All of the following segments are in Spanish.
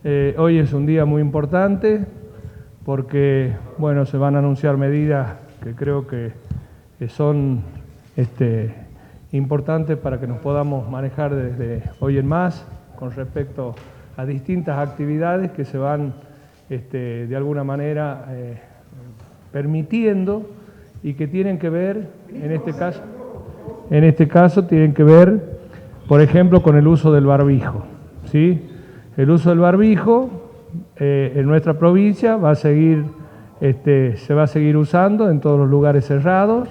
Hoy es un día muy importante porque, bueno, se van a anunciar medidas que creo que son importantes para que nos podamos manejar desde hoy en más con respecto a distintas actividades que se van de alguna manera permitiendo y que tienen que ver, en este caso tienen que ver, por ejemplo, con el uso del barbijo, ¿sí? El uso del barbijo en nuestra provincia va a seguir, se va a seguir usando en todos los lugares cerrados,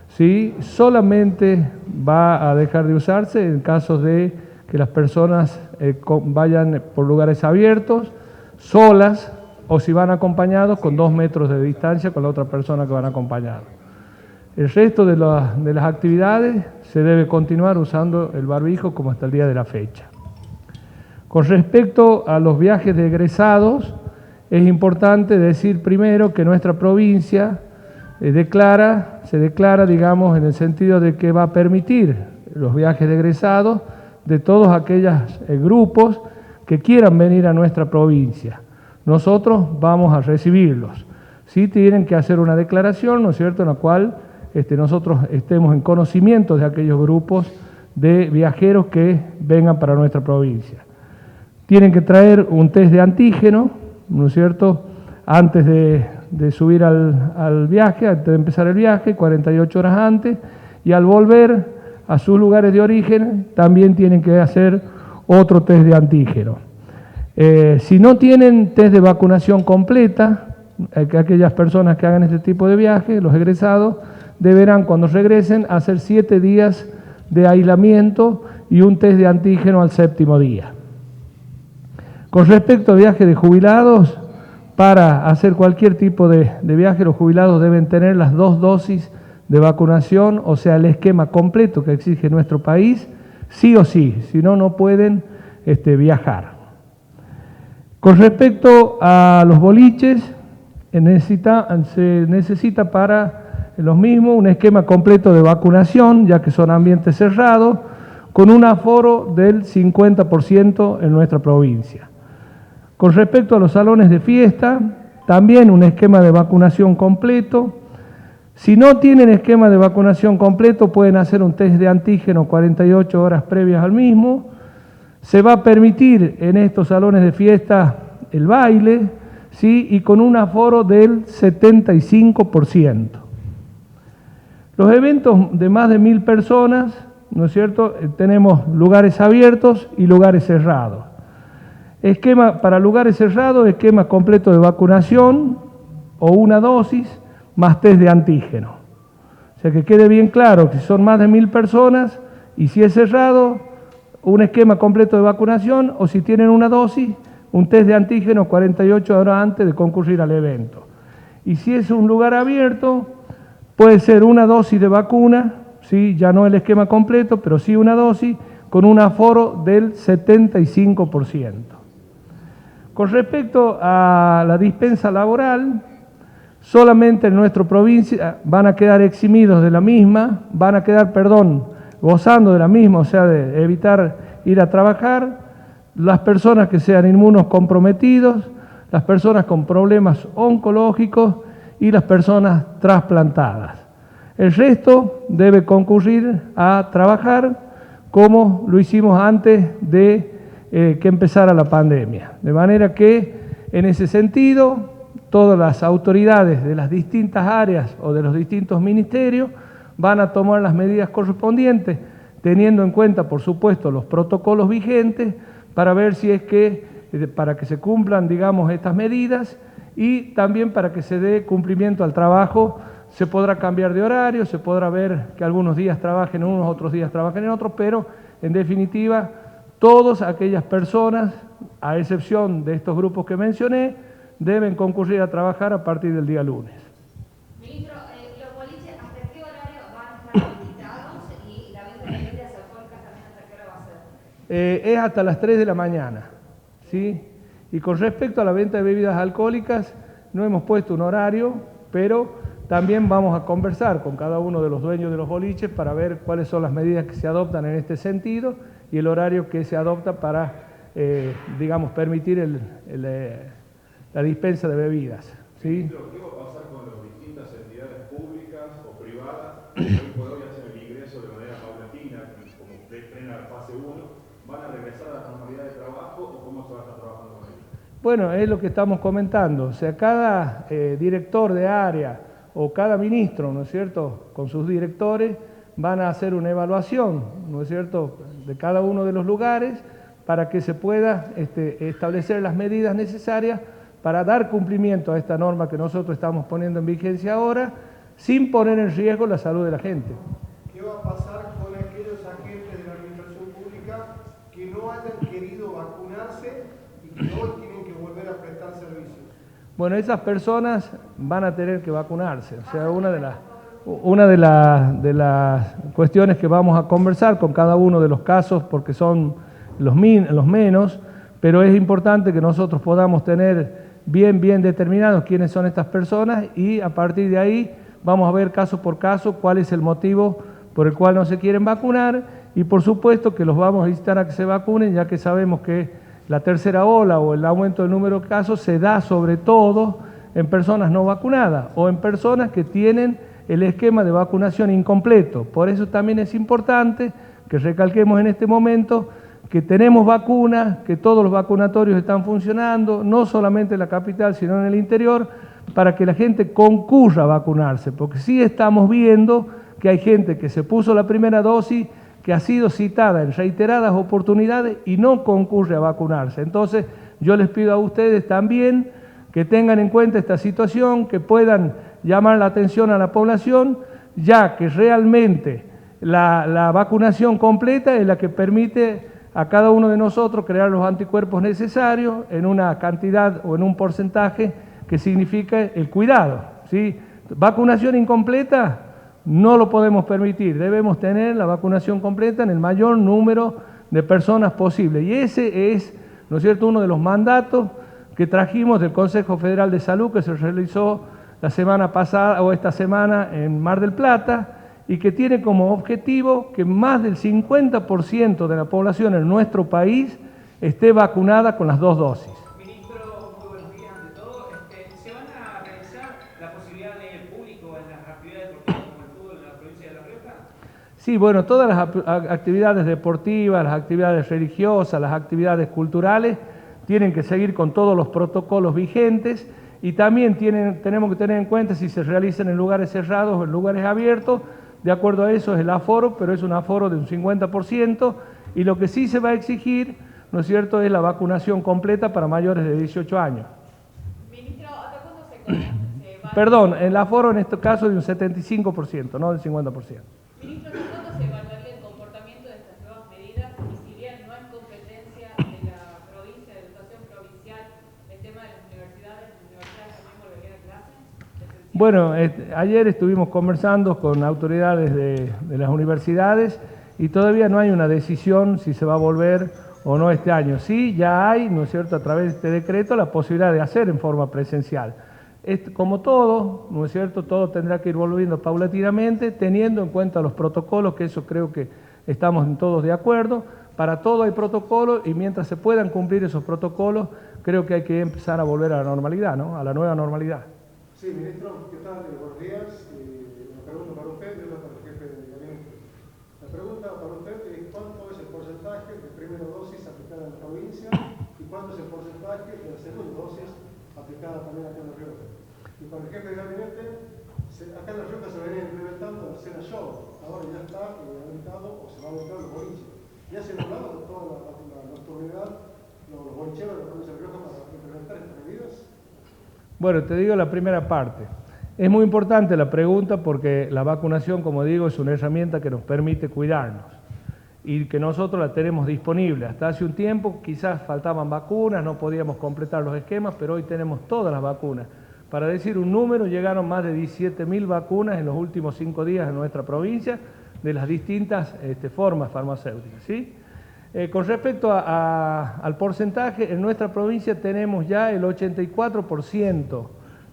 ¿sí? Solamente va a dejar de usarse en casos de que las personas vayan por lugares abiertos, solas, o si van acompañados con 2 metros de distancia con la otra persona que van acompañados. El resto de las actividades se debe continuar usando el barbijo como hasta el día de la fecha. Con respecto a los viajes de egresados, es importante decir primero que nuestra provincia se declara, digamos, en el sentido de que va a permitir los viajes de egresados de todos aquellos grupos que quieran venir a nuestra provincia. Nosotros vamos a recibirlos. Sí tienen que hacer una declaración, ¿no es cierto?, en la cual nosotros estemos en conocimiento de aquellos grupos de viajeros que vengan para nuestra provincia. Tienen que traer un test de antígeno, ¿no es cierto?, antes de subir al viaje, antes de empezar el viaje, 48 horas antes, y al volver a sus lugares de origen también tienen que hacer otro test de antígeno. Si no tienen test de vacunación completa, aquellas personas que hagan este tipo de viaje, los egresados, deberán cuando regresen hacer 7 días de aislamiento y un test de antígeno al 7º día. Con respecto a viajes de jubilados, para hacer cualquier tipo de viaje, los jubilados deben tener las 2 dosis de vacunación, o sea, el esquema completo que exige nuestro país, sí o sí, si no, no pueden viajar. Con respecto a los boliches, se necesita para los mismos un esquema completo de vacunación, ya que son ambientes cerrados, con un aforo del 50% en nuestra provincia. Con respecto a los salones de fiesta, también un esquema de vacunación completo. Si no tienen esquema de vacunación completo, pueden hacer un test de antígeno 48 horas previas al mismo. Se va a permitir en estos salones de fiesta el baile, ¿sí?, y con un aforo del 75%. Los eventos de más de 1000 personas, ¿no es cierto?, tenemos lugares abiertos y lugares cerrados. Esquema para lugares cerrados, esquema completo de vacunación o una dosis más test de antígeno. O sea, que quede bien claro que si son más de 1000 personas y si es cerrado, un esquema completo de vacunación, o si tienen una dosis, un test de antígeno 48 horas antes de concurrir al evento. Y si es un lugar abierto, puede ser una dosis de vacuna, ¿sí?, ya no el esquema completo, pero sí una dosis con un aforo del 75%. Con respecto a la dispensa laboral, solamente en nuestra provincia van a quedar eximidos de la misma, gozando de la misma, o sea, de evitar ir a trabajar, las personas que sean inmunocomprometidos, las personas con problemas oncológicos y las personas trasplantadas. El resto debe concurrir a trabajar como lo hicimos antes de que empezara la pandemia. De manera que, en ese sentido, todas las autoridades de las distintas áreas o de los distintos ministerios van a tomar las medidas correspondientes, teniendo en cuenta, por supuesto, los protocolos vigentes, para ver si es que, para que se cumplan, digamos, estas medidas, y también para que se dé cumplimiento al trabajo. Se podrá cambiar de horario, se podrá ver que algunos días trabajen en unos, otros días trabajen en otros, pero, en definitiva, todas aquellas personas, a excepción de estos grupos que mencioné, deben concurrir a trabajar a partir del día lunes. Ministro, ¿los boliches hasta qué horario van a estar habilitados y la venta de bebidas alcohólicas también hasta qué hora va a ser? Es hasta las 3 de la mañana, ¿sí? Y con respecto a la venta de bebidas alcohólicas, no hemos puesto un horario, pero también vamos a conversar con cada uno de los dueños de los boliches para ver cuáles son las medidas que se adoptan en este sentido y el horario que se adopta para digamos, permitir la dispensa de bebidas. ¿Sí? ¿Qué va a pasar con las distintas entidades públicas o privadas que hoy por hoy hacen el ingreso de manera paulatina, como plena fase 1? ¿Van a regresar a la normalidad de trabajo o cómo se va a estar trabajando con ellos? Bueno, es lo que estamos comentando. O sea, cada director de área o cada ministro, ¿no es cierto?, con sus directores, van a hacer una evaluación, ¿no es cierto?, de cada uno de los lugares para que se pueda establecer las medidas necesarias para dar cumplimiento a esta norma que nosotros estamos poniendo en vigencia ahora, sin poner en riesgo la salud de la gente. ¿Qué va a pasar con aquellos agentes de la administración pública que no hayan querido vacunarse y que hoy tienen que volver a prestar servicios? Bueno, esas personas van a tener que vacunarse. O sea, una de las cuestiones que vamos a conversar con cada uno de los casos, porque son los menos, pero es importante que nosotros podamos tener bien determinados quiénes son estas personas y a partir de ahí vamos a ver caso por caso cuál es el motivo por el cual no se quieren vacunar y por supuesto que los vamos a instar a que se vacunen, ya que sabemos que la tercera ola o el aumento del número de casos se da sobre todo en personas no vacunadas o en personas que tienen el esquema de vacunación incompleto. Por eso también es importante que recalquemos en este momento que tenemos vacunas, que todos los vacunatorios están funcionando, no solamente en la capital, sino en el interior, para que la gente concurra a vacunarse, porque sí estamos viendo que hay gente que se puso la primera dosis, que ha sido citada en reiteradas oportunidades y no concurre a vacunarse. Entonces, yo les pido a ustedes también que tengan en cuenta esta situación, que puedan llamar la atención a la población, ya que realmente la vacunación completa es la que permite a cada uno de nosotros crear los anticuerpos necesarios en una cantidad o en un porcentaje que significa el cuidado, ¿sí? Vacunación incompleta no lo podemos permitir, debemos tener la vacunación completa en el mayor número de personas posible. Y ese es, ¿no es cierto?, uno de los mandatos que trajimos del Consejo Federal de Salud que se realizó la semana pasada o esta semana en Mar del Plata y que tiene como objetivo que más del 50% de la población en nuestro país esté vacunada con las 2 dosis. Ministro, muy buenos días ante todo. ¿Se van a realizar la posibilidad de público en las actividades deportivas como el fútbol en la provincia de La Rioja? Sí, bueno, todas las actividades deportivas, las actividades religiosas, las actividades culturales tienen que seguir con todos los protocolos vigentes y también tenemos que tener en cuenta si se realizan en lugares cerrados o en lugares abiertos. De acuerdo a eso es el aforo, pero es un aforo de un 50% y lo que sí se va a exigir, ¿no es cierto?, es la vacunación completa para mayores de 18 años. Ministro, ¿hasta cuándo se va? Perdón, el aforo en este caso es de un 75%, no del 50%. Ministro, ¿hasta cuándo se evaluaría el comportamiento de estas nuevas medidas? Y si bien no es competencia de la provincia, de educación provincial, el tema de las universidades también volverían a clases. Bueno, ayer estuvimos conversando con autoridades de las universidades y todavía no hay una decisión si se va a volver o no este año. Sí, ya hay, ¿no es cierto?, a través de este decreto la posibilidad de hacer en forma presencial. Como todo, ¿no es cierto?, todo tendrá que ir volviendo paulatinamente, teniendo en cuenta los protocolos, que eso creo que estamos todos de acuerdo. Para todo hay protocolos y mientras se puedan cumplir esos protocolos, creo que hay que empezar a volver a la normalidad, ¿no?, a la nueva normalidad. Sí, ministro, ¿qué tal? Buenos días. Una pregunta para usted y otra para el jefe de gabinete. La pregunta para usted es cuánto es el porcentaje de primera dosis aplicada en la provincia y cuánto es el porcentaje de la segunda dosis aplicada también acá en La Rioja. Y para el jefe de gabinete, acá en La Rioja se venía implementando la cena show, ahora ya está habilitado o se va a habilitar los boliches. ¿Ya se han hablado de toda la nocturnidad, los bolicheros de la provincia de La Rioja para implementar estas medidas? Bueno, te digo la primera parte. Es muy importante la pregunta porque la vacunación, como digo, es una herramienta que nos permite cuidarnos y que nosotros la tenemos disponible. Hasta hace un tiempo quizás faltaban vacunas, no podíamos completar los esquemas, pero hoy tenemos todas las vacunas. Para decir un número, llegaron más de 17.000 vacunas en los últimos 5 días en nuestra provincia de las distintas formas farmacéuticas, ¿sí? Con respecto al porcentaje, en nuestra provincia tenemos ya el 84%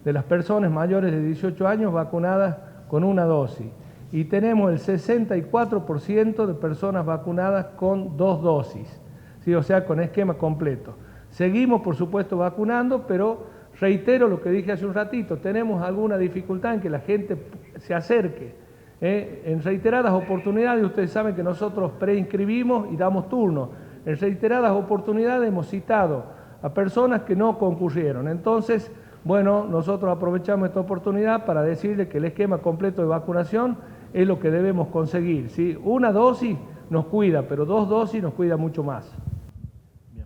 de las personas mayores de 18 años vacunadas con una dosis y tenemos el 64% de personas vacunadas con 2 dosis. ¿sí? O sea, con esquema completo. Seguimos, por supuesto, vacunando, pero reitero lo que dije hace un ratito, tenemos alguna dificultad en que la gente se acerque. En reiteradas oportunidades, ustedes saben que nosotros preinscribimos y damos turno. En reiteradas oportunidades hemos citado a personas que no concurrieron. Entonces, bueno, nosotros aprovechamos esta oportunidad para decirles que el esquema completo de vacunación es lo que debemos conseguir, ¿sí? Una dosis nos cuida, pero 2 dosis nos cuida mucho más. Bien.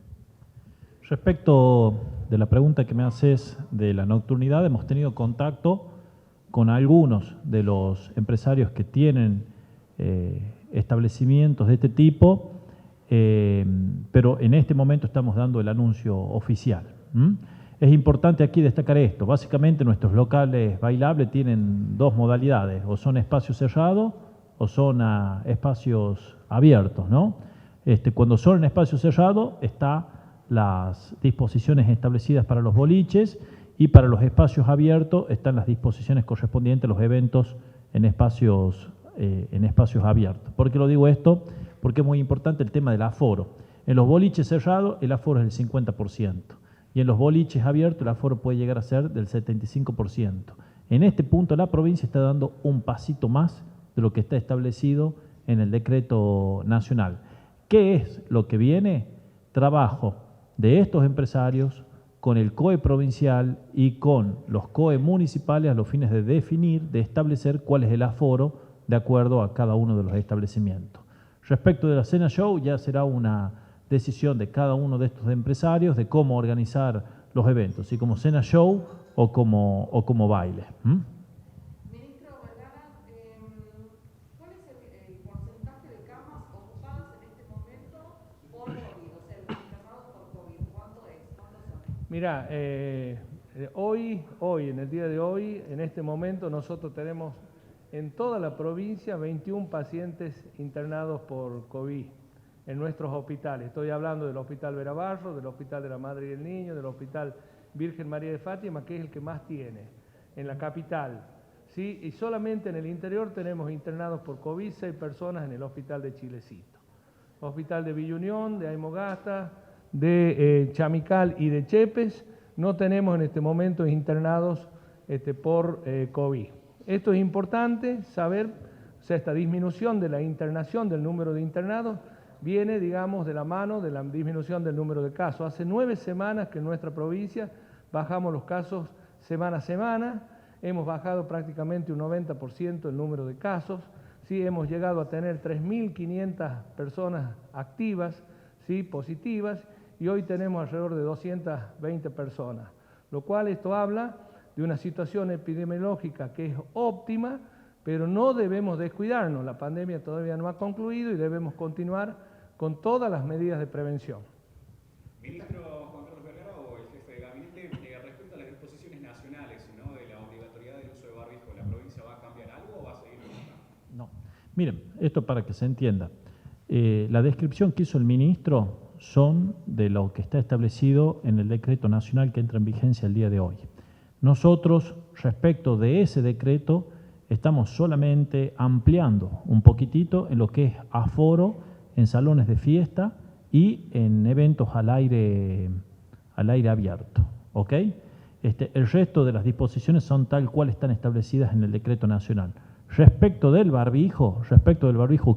Respecto de la pregunta que me haces de la nocturnidad, hemos tenido contacto con algunos de los empresarios que tienen establecimientos de este tipo, pero en este momento estamos dando el anuncio oficial. Es importante aquí destacar esto. Básicamente nuestros locales bailables tienen 2 modalidades, o son espacios cerrados o son espacios abiertos, ¿no? Cuando son en espacios cerrados están las disposiciones establecidas para los boliches y para los espacios abiertos están las disposiciones correspondientes a los eventos en espacios abiertos. ¿Por qué lo digo esto? Porque es muy importante el tema del aforo. En los boliches cerrados el aforo es del 50%. Y en los boliches abiertos el aforo puede llegar a ser del 75%. En este punto la provincia está dando un pasito más de lo que está establecido en el decreto nacional. ¿Qué es lo que viene? Trabajo de estos empresarios con el COE provincial y con los COE municipales a los fines de definir, de establecer cuál es el aforo de acuerdo a cada uno de los establecimientos. Respecto de la cena show, ya será una decisión de cada uno de estos empresarios de cómo organizar los eventos, si como cena show o como baile. Ministro Vergara, ¿cuál es el porcentaje de camas ocupadas en este momento por COVID? O sea, los internados por COVID, ¿cuánto es? ¿Cuántos son? Mira, hoy, en el día de hoy, en este momento, nosotros tenemos en toda la provincia 21 pacientes internados por COVID en nuestros hospitales. Estoy hablando del Hospital Verabarro, del Hospital de la Madre y el Niño, del Hospital Virgen María de Fátima, que es el que más tiene, en la capital, ¿sí? Y solamente en el interior tenemos internados por COVID 6 personas en el Hospital de Chilecito. Hospital de Villa Unión, de Aymogasta, de Chamical y de Chepes, no tenemos en este momento internados por COVID. Esto es importante saber, o sea, esta disminución de la internación del número de internados viene, digamos, de la mano de la disminución del número de casos. Hace 9 semanas que en nuestra provincia bajamos los casos semana a semana, hemos bajado prácticamente un 90% el número de casos, ¿sí? Hemos llegado a tener 3.500 personas activas, ¿sí? Positivas, y hoy tenemos alrededor de 220 personas, lo cual esto habla de una situación epidemiológica que es óptima, pero no debemos descuidarnos. La pandemia todavía no ha concluido y debemos continuar con todas las medidas de prevención. Ministro Juan Carlos Vergara o el jefe de gabinete, respecto a las disposiciones nacionales, ¿no?, de la obligatoriedad del uso de barbijo, ¿la provincia va a cambiar algo o va a seguir como está? No. Miren, esto para que se entienda. La descripción que hizo el ministro son de lo que está establecido en el decreto nacional que entra en vigencia el día de hoy. Nosotros, respecto de ese decreto, estamos solamente ampliando un poquitito en lo que es aforo en salones de fiesta y en eventos al aire abierto, ¿ok? El resto de las disposiciones son tal cual están establecidas en el decreto nacional. Respecto del barbijo,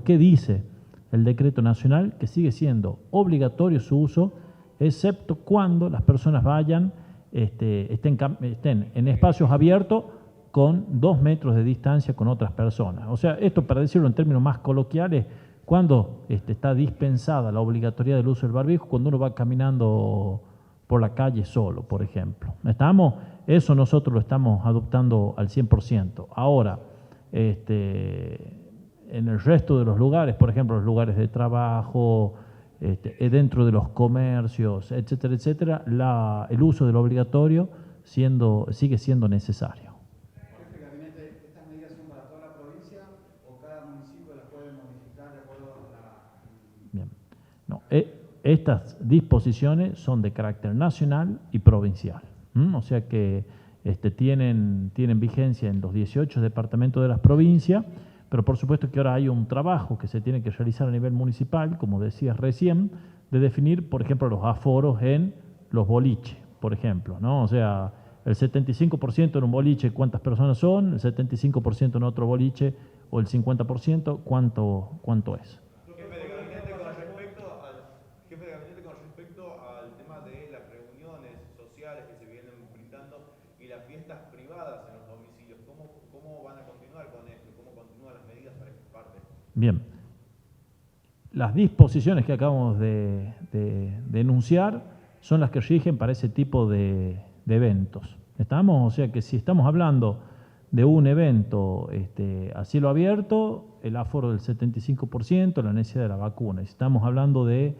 ¿qué dice el decreto nacional? Que sigue siendo obligatorio su uso, excepto cuando las personas vayan, estén en espacios abiertos con 2 metros de distancia con otras personas. O sea, esto para decirlo en términos más coloquiales, cuando está dispensada la obligatoriedad del uso del barbijo, cuando uno va caminando por la calle solo, por ejemplo. Eso nosotros lo estamos adoptando al 100%. Ahora, en el resto de los lugares, por ejemplo, los lugares de trabajo, dentro de los comercios, etcétera, etcétera, el uso del obligatorio sigue siendo necesario. ¿Estas medidas son para toda la provincia o cada municipio las puede modificar de acuerdo a la...? Bien. No, estas disposiciones son de carácter nacional y provincial. O sea que tienen vigencia en los 18 departamentos de las provincias, Pero por supuesto que ahora hay un trabajo que se tiene que realizar a nivel municipal, como decías recién, de definir, por ejemplo, los aforos en los boliches, por ejemplo, ¿no? O sea, el 75% en un boliche, ¿cuántas personas son? El 75% en otro boliche, o el 50%, ¿cuánto es? Jefe de gabinete, con respecto al tema de las reuniones sociales que se vienen brindando y las fiestas privadas en los domicilios, ¿cómo van a continuar con esto? ¿Cómo continúan las medidas para esta parte? Bien. Las disposiciones que acabamos de enunciar son las que rigen para ese tipo de eventos. ¿Estamos? O sea que si estamos hablando de un evento a cielo abierto, el aforo del 75%, la necesidad de la vacuna. Si estamos hablando de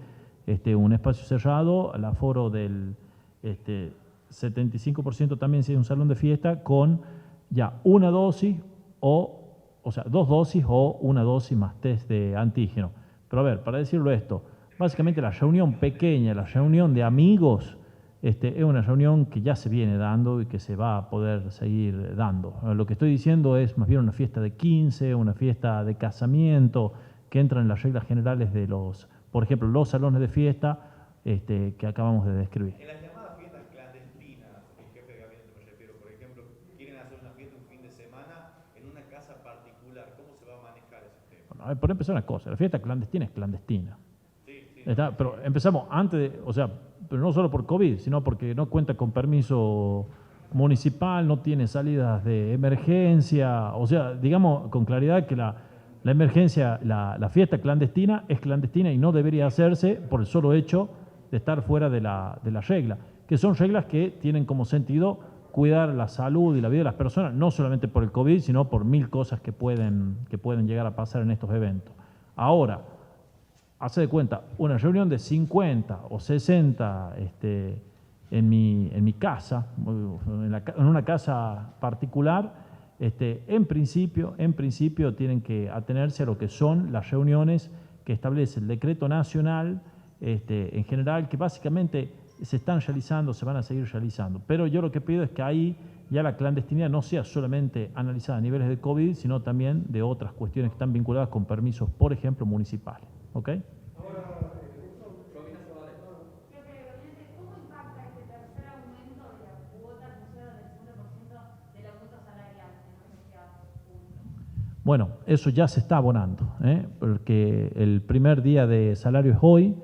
un espacio cerrado, el aforo del 75% también si es un salón de fiesta, con ya una dosis o sea, 2 dosis o una dosis más test de antígeno. Pero a ver, para decirlo esto, básicamente la reunión pequeña, la reunión de amigos, es una reunión que ya se viene dando y que se va a poder seguir dando. Lo que estoy diciendo es más bien una fiesta de 15, una fiesta de casamiento, que entra en las reglas generales de los, por ejemplo, los salones de fiesta que acabamos de describir. En las llamadas fiestas clandestinas, el jefe de gabinete me refiero, por ejemplo, quieren hacer una fiesta un fin de semana en una casa particular, ¿cómo se va a manejar ese tema? Bueno, a ver, por empezar una cosa, la fiesta clandestina es clandestina. Sí. Pero empezamos antes de, o sea, pero no solo por COVID, sino porque no cuenta con permiso municipal, no tiene salidas de emergencia, o sea, digamos con claridad que la emergencia, la fiesta clandestina es clandestina y no debería hacerse por el solo hecho de estar fuera de la regla, que son reglas que tienen como sentido cuidar la salud y la vida de las personas, no solamente por el COVID, sino por 1000 cosas que pueden llegar a pasar en estos eventos. Ahora, hace de cuenta, una reunión de 50 o 60 en mi casa, en una casa particular, en principio tienen que atenerse a lo que son las reuniones que establece el decreto nacional en general, que básicamente se están realizando, se van a seguir realizando. Pero yo lo que pido es que ahí ya la clandestinidad no sea solamente analizada a niveles de COVID, sino también de otras cuestiones que están vinculadas con permisos, por ejemplo, municipales. ¿Ok? ¿Cómo impacta este tercer aumento de la cuota asociada del 50% del aumento salarial en los empleados públicos? Bueno, eso ya se está abonando, porque el primer día de salario es hoy,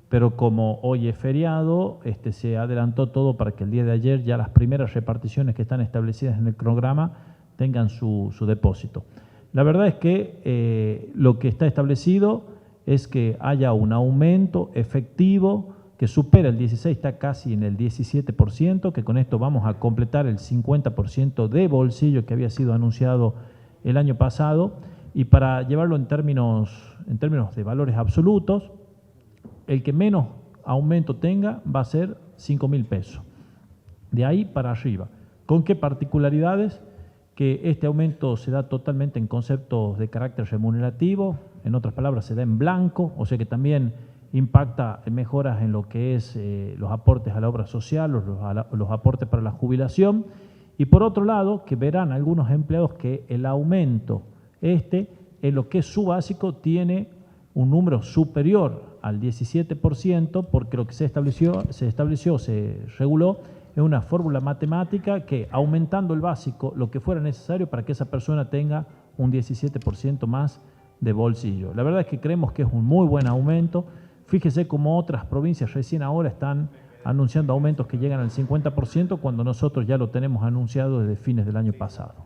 pero como hoy es feriado, se adelantó todo para que el día de ayer ya las primeras reparticiones que están establecidas en el cronograma tengan su depósito. La verdad es que lo que está establecido es que haya un aumento efectivo que supera el 16, está casi en el 17%, que con esto vamos a completar el 50% de bolsillo que había sido anunciado el año pasado, y para llevarlo en términos de valores absolutos, el que menos aumento tenga va a ser 5.000 pesos. De ahí para arriba. ¿Con qué particularidades? Que este aumento se da totalmente en conceptos de carácter remunerativo, en otras palabras se da en blanco, o sea que también impacta en mejoras en lo que es los aportes a la obra social, los aportes para la jubilación, y por otro lado que verán algunos empleados que el aumento en lo que es su básico tiene un número superior al 17%, porque lo que se reguló es una fórmula matemática que, aumentando el básico, lo que fuera necesario para que esa persona tenga un 17% más de bolsillo. La verdad es que creemos que es un muy buen aumento. Fíjese cómo otras provincias recién ahora están anunciando aumentos que llegan al 50%, cuando nosotros ya lo tenemos anunciado desde fines del año pasado.